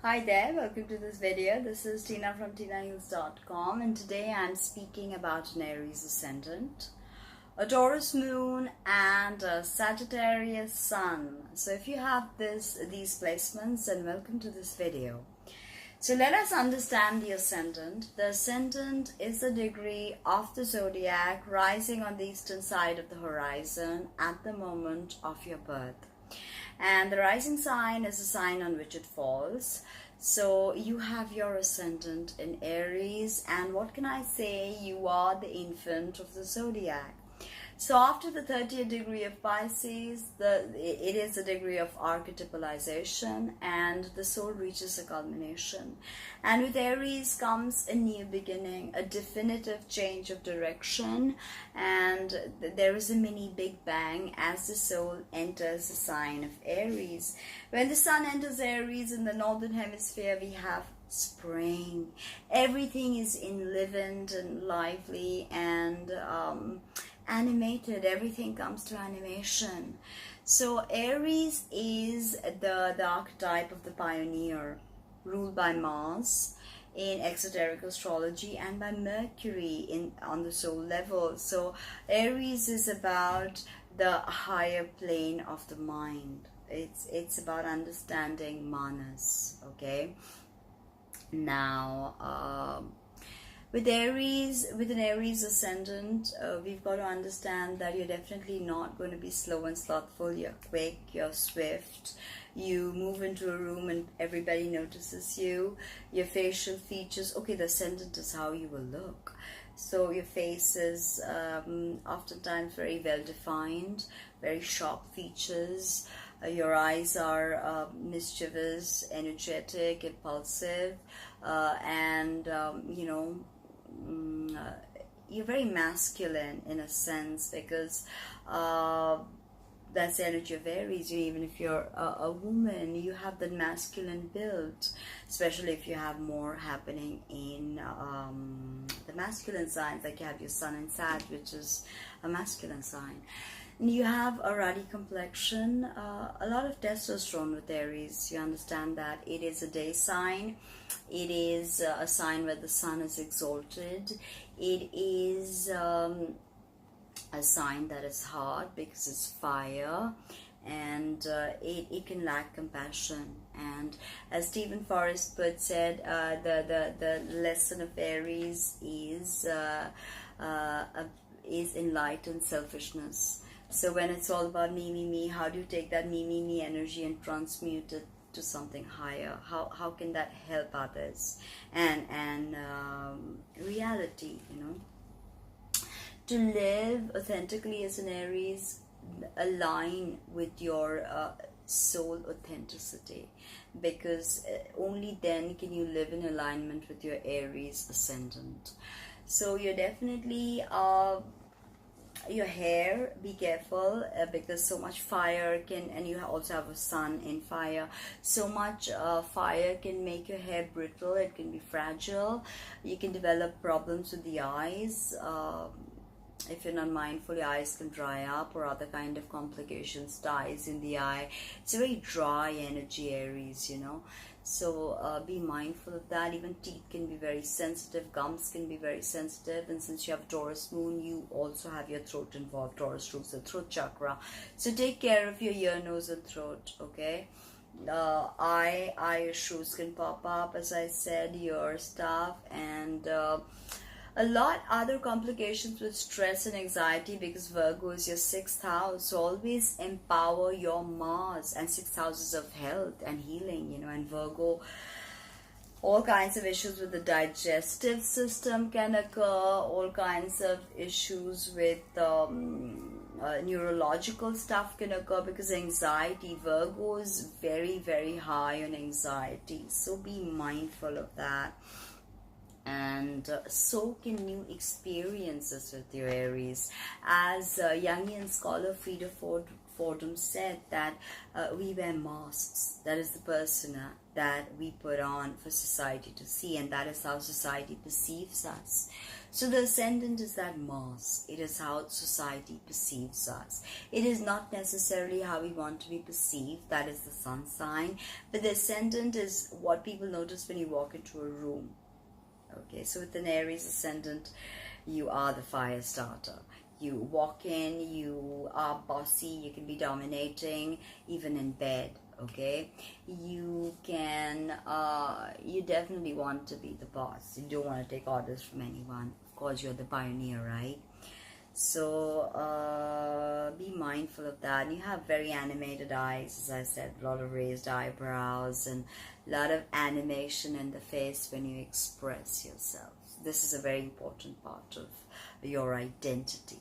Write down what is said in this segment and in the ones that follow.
Hi there, welcome to this video. This is Tina from TinaHeals.com, and today I'm speaking about an Aries ascendant, a Taurus moon, and a Sagittarius sun. So if you have these placements, then welcome to this video. So let us understand the ascendant. The ascendant is the degree of the zodiac rising on the eastern side of the horizon at the moment of your birth. And the rising sign is the sign on which it falls. So you have your ascendant in Aries, and what can I say? You are the infant of the zodiac. So after the 30th degree of Pisces, it is a degree of archetypalization, and the soul reaches a culmination. And with Aries comes a new beginning, a definitive change of direction, and there is a mini Big Bang as the soul enters the sign of Aries. When the sun enters Aries in the northern hemisphere, we have spring. Everything is enlivened and lively and animated. Everything comes to animation. So Aries is the archetype of the pioneer, ruled by Mars in exoteric astrology and by Mercury on the soul level. So Aries is about the higher plane of the mind. It's about understanding manas. Okay. Now with an Aries ascendant, we've got to understand that you're definitely not going to be slow and slothful. You're quick, you're swift. You move into a room and everybody notices you. Your facial features, okay, the ascendant is how you will look. So your face is oftentimes very well defined, very sharp features. Your eyes are mischievous, energetic, impulsive, and you're very masculine in a sense, because that's the energy of Aries. Even if you're a woman, you have the masculine build, especially if you have more happening in the masculine signs, like you have your sun in Sag, which is a masculine sign. And you have a ruddy complexion, a lot of testosterone with Aries. You understand that it is a day sign. It is a sign where the sun is exalted. It is a sign that is hard because it's fire, and it can lack compassion. And as Stephen Forrest said, the lesson of Aries is enlightened selfishness. So when it's all about me, how do you take that me energy and transmute it to something higher? How can that help others? And reality, to live authentically as an Aries, align with your soul authenticity, because only then can you live in alignment with your Aries ascendant. So you're definitely your hair, be careful, because so much fire can, and you also have a sun in fire, so much fire can make your hair brittle. It can be fragile. You can develop problems with the eyes. If you're not mindful, your eyes can dry up, or other kind of complications, dyes in the eye. It's a very dry energy, Aries, So be mindful of that. Even teeth can be very sensitive, gums can be very sensitive, and since you have Taurus moon, you also have your throat involved. Taurus rules the throat chakra. So take care of your ear, nose, and throat, okay? Eye issues can pop up, as I said, ear stuff, and a lot other complications with stress and anxiety, because Virgo is your 6th house. So always empower your Mars, and 6th houses of health and healing, and Virgo, all kinds of issues with the digestive system can occur, all kinds of issues with neurological stuff can occur, because anxiety, Virgo is very, very high on anxiety. So be mindful of that. And soak in new experiences with your Aries. As Jungian scholar Frida Fordham said, that we wear masks. That is the persona. that we put on for society to see, and that is how society perceives us. So the ascendant is that mask. It is how society perceives us. It is not necessarily how we want to be perceived. That is the sun sign. But the ascendant is what people notice when you walk into a room. Okay, so with an Aries ascendant, you are the fire starter. You walk in, you are bossy, you can be dominating, even in bed. Okay, you can, you definitely want to be the boss. You don't want to take orders from anyone. Of course, you're the pioneer, right? So be mindful of that. And you have very animated eyes, as I said, a lot of raised eyebrows and a lot of animation in the face when you express yourself. This is a very important part of your identity.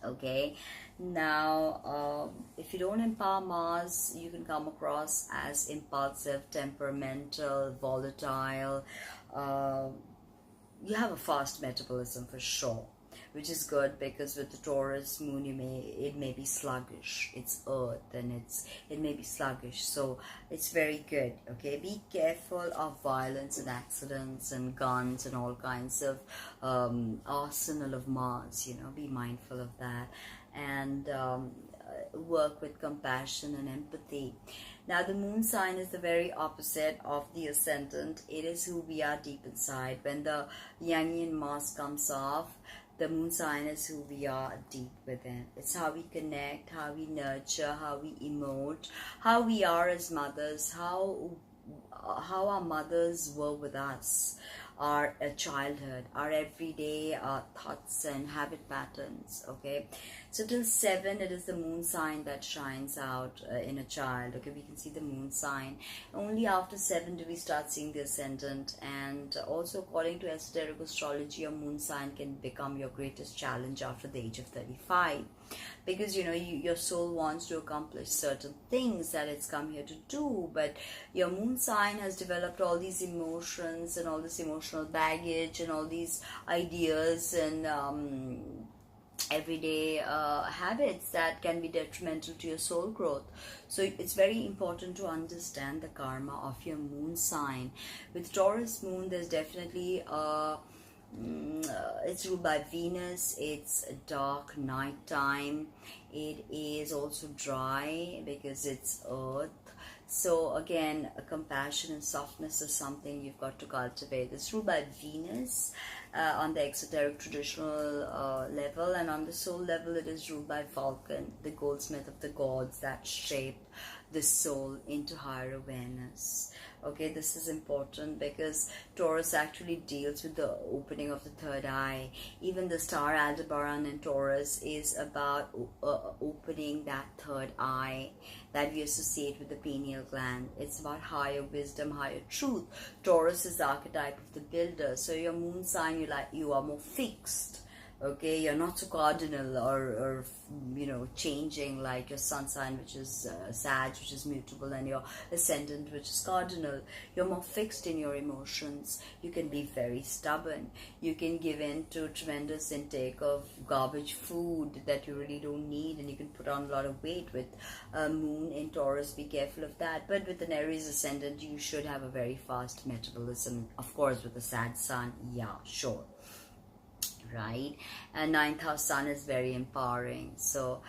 Okay, now if you don't empower Mars, you can come across as impulsive, temperamental, volatile. You have a fast metabolism for sure, which is good, because with the Taurus moon, it may be sluggish. It's earth, and it may be sluggish, so it's very good. Okay, be careful of violence and accidents and guns and all kinds of arsenal of Mars. Be mindful of that, and work with compassion and empathy. Now, the moon sign is the very opposite of the ascendant. It is who we are deep inside. When the Yangian mask comes off, the moon sign is who we are deep within. It's how we connect, how we nurture, how we emote, how we are as mothers, how our mothers were with us, our childhood, our everyday thoughts and habit patterns. Okay, so till 7, it is the moon sign that shines out in a child. Okay, we can see the moon sign. Only after 7 do we start seeing the ascendant. And also, according to esoteric astrology, your moon sign can become your greatest challenge after the age of 35, because your soul wants to accomplish certain things that it's come here to do, but your moon sign has developed all these emotions and all this emotional baggage and all these ideas and everyday habits that can be detrimental to your soul growth. So it's very important to understand the karma of your moon sign. With Taurus moon, there's definitely it's ruled by Venus. It's dark nighttime. It is also dry because it's earth. So again, compassion and softness is something you've got to cultivate. It's ruled by Venus on the exoteric traditional level, and on the soul level, it is ruled by Vulcan, the goldsmith of the gods that shape the soul into higher awareness. Okay, this is important because Taurus actually deals with the opening of the third eye. Even the star Aldebaran in Taurus is about opening that third eye that we associate with the pineal gland. It's about higher wisdom, higher truth. Taurus is the archetype of the builder. So your moon sign, you are more fixed. Okay, you're not so cardinal or changing like your sun sign, which is Sag, which is mutable, and your ascendant, which is cardinal. You're more fixed in your emotions. You can be very stubborn. You can give in to tremendous intake of garbage food that you really don't need, and you can put on a lot of weight. With moon in Taurus, be careful of that. But with an Aries ascendant, you should have a very fast metabolism. Of course, with a Sag sun, yeah, sure. Right, and 9th house sun is very empowering, so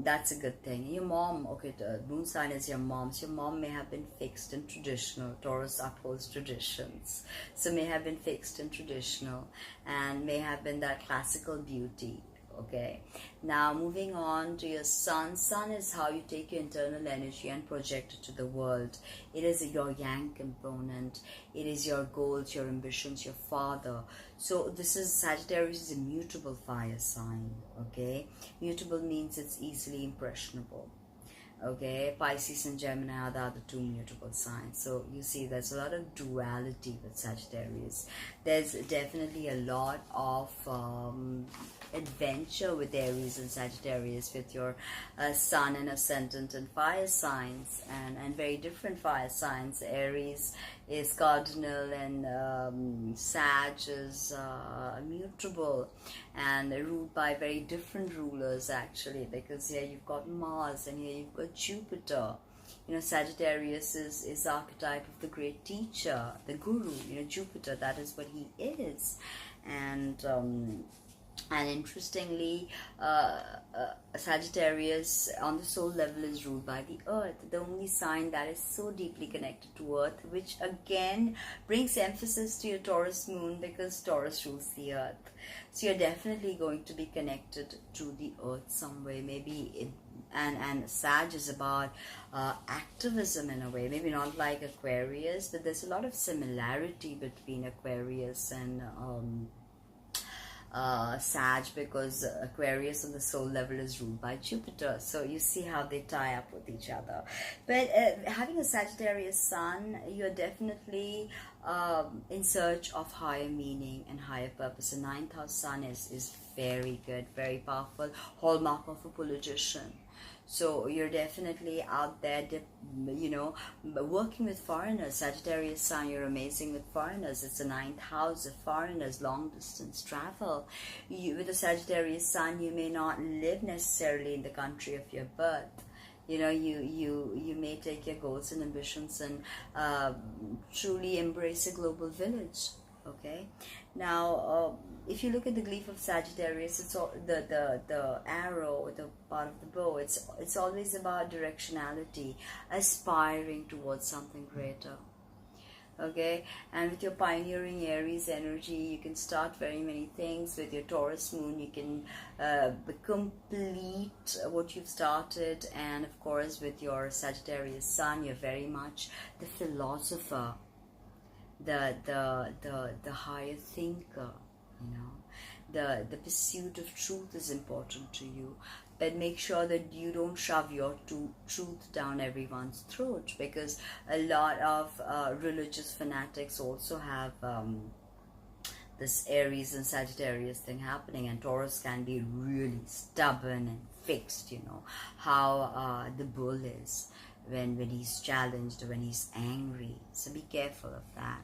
that's a good thing. Your mom, okay, the moon sign is your mom, so your mom may have been fixed and traditional. Taurus upholds traditions, so may have been fixed and traditional, and may have been that classical beauty. Okay, now moving on to your sun. Sun is how you take your internal energy and project it to the world. It is your yang component. It is your goals, your ambitions, your father. So this is Sagittarius is a mutable fire sign. Okay, mutable means it's easily impressionable. Okay, Pisces and Gemini are the other two mutable signs. So you see there's a lot of duality with Sagittarius. There's definitely a lot of adventure with Aries and Sagittarius, with your sun and ascendant and fire signs, and very different fire signs. Aries is cardinal and Sag is mutable and ruled by very different rulers actually, because here you've got Mars and here you've got Jupiter. Sagittarius is the archetype of the great teacher, the guru, Jupiter. That is what he is. And interestingly, Sagittarius on the soul level is ruled by the earth, the only sign that is so deeply connected to earth, which again brings emphasis to your Taurus moon, because Taurus rules the earth. So you're definitely going to be connected to the earth some way. And Sag is about activism in a way, maybe not like Aquarius, but there's a lot of similarity between Aquarius and Sag, because Aquarius on the soul level is ruled by Jupiter. So you see how they tie up with each other. But having a Sagittarius sun, you're definitely in search of higher meaning and higher purpose. The ninth house sun is very good, very powerful, hallmark of a politician. So you're definitely out there, working with foreigners. Sagittarius sun, you're amazing with foreigners. It's the ninth house of foreigners, long distance travel. With the Sagittarius sun, you may not live necessarily in the country of your birth. You may take your goals and ambitions and truly embrace a global village. Okay, now if you look at the glyph of Sagittarius, it's all the arrow, the part of the bow. It's always about directionality, aspiring towards something greater. Okay, and with your pioneering Aries energy, you can start very many things. With your Taurus moon, you can complete what you've started, and of course with your Sagittarius sun, you're very much the philosopher, the higher thinker. The pursuit of truth is important to you, but make sure that you don't shove your truth down everyone's throat, because a lot of religious fanatics also have this Aries and Sagittarius thing happening, and Taurus can be really stubborn and fixed. How the bull is when he's challenged, when he's angry. So be careful of that.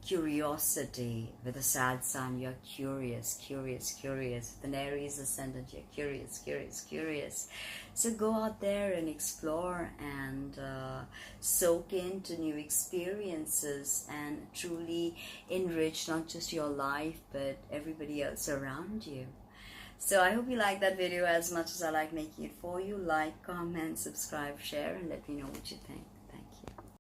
Curiosity. With a Sag sun, you're curious. With an Aries ascendant, you're curious. So go out there and explore and soak into new experiences and truly enrich not just your life but everybody else around you. So I hope you like that video as much as I like making it for you. Like, comment, subscribe, share, and let me know what you think.